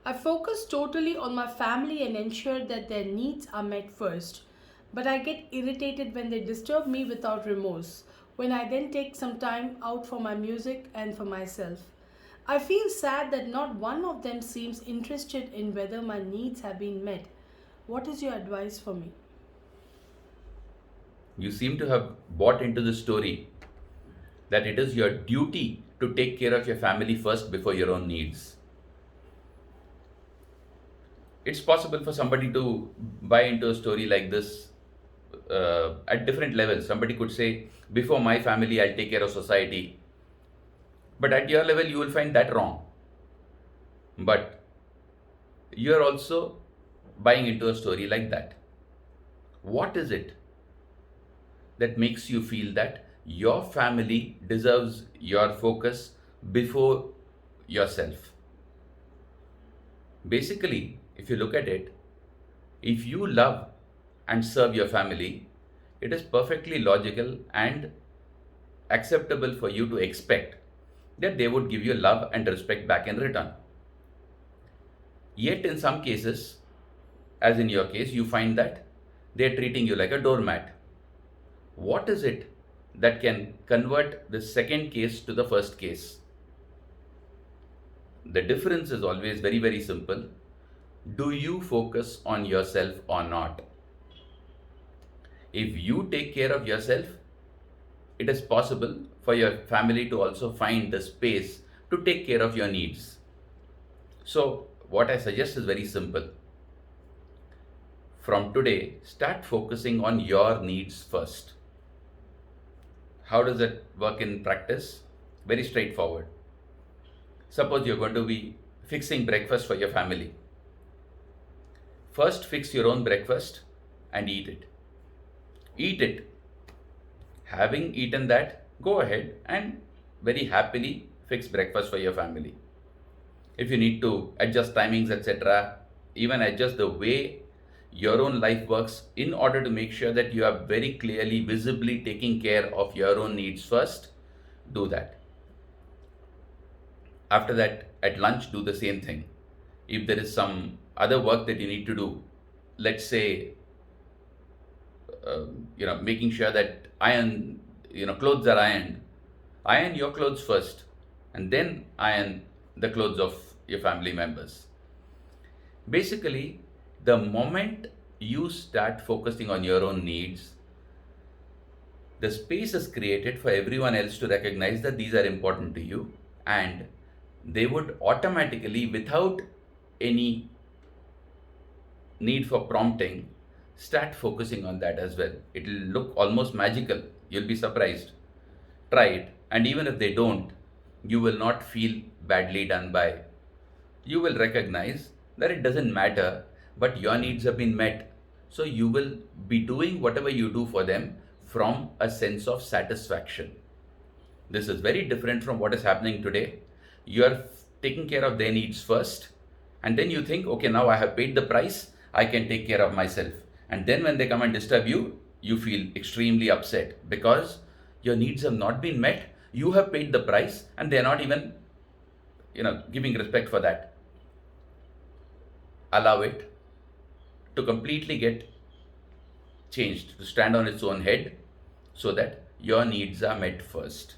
I focus totally on my family and ensure that their needs are met first. But I get irritated when they disturb me without remorse, when I then take some time out for my music and for myself. I feel sad that not one of them seems interested in whether my needs have been met. What is your advice for me? You seem to have bought into the story that it is your duty to take care of your family first before your own needs. It's possible for somebody to buy into a story like this at different levels. Somebody could say, before my family, I'll take care of society. But at your level, you will find that wrong. But you are also buying into a story like that. What is it that makes you feel that your family deserves your focus before yourself? Basically, if you look at it, if you love and serve your family, it is perfectly logical and acceptable for you to expect that they would give you love and respect back in return. Yet, in some cases, as in your case, you find that they are treating you like a doormat. What is it that can convert the second case to the first case? The difference is always very, very simple. Do you focus on yourself or not? If you take care of yourself, it is possible for your family to also find the space to take care of your needs. So, what I suggest is very simple. From today, start focusing on your needs first. How does it work in practice? Very straightforward. Suppose you're going to be fixing breakfast for your family. First, fix your own breakfast and eat it. Eat it. Having eaten that, go ahead and very happily fix breakfast for your family. If you need to adjust timings, etc., even adjust the way your own life works in order to make sure that you are very clearly, visibly taking care of your own needs first, do that. After that, at lunch, do the same thing. If there is some other work that you need to do, let's say, making sure that clothes are iron your clothes first, and then iron the clothes of your family members. Basically, the moment you start focusing on your own needs, the space is created for everyone else to recognize that these are important to you, and they would automatically, without any need for prompting, start focusing on that as well. It will look almost magical. You'll be surprised. Try it, and even if they don't, you will not feel badly done by. You will recognize that it doesn't matter, but your needs have been met. So you will be doing whatever you do for them from a sense of satisfaction. This is very different from what is happening today. You are taking care of their needs first, and then you think, okay, now I have paid the price, I can take care of myself. And then when they come and disturb you, you feel extremely upset because your needs have not been met. You have paid the price, and they are not even, giving respect for that. Allow it to completely get changed, to stand on its own head, so that your needs are met first.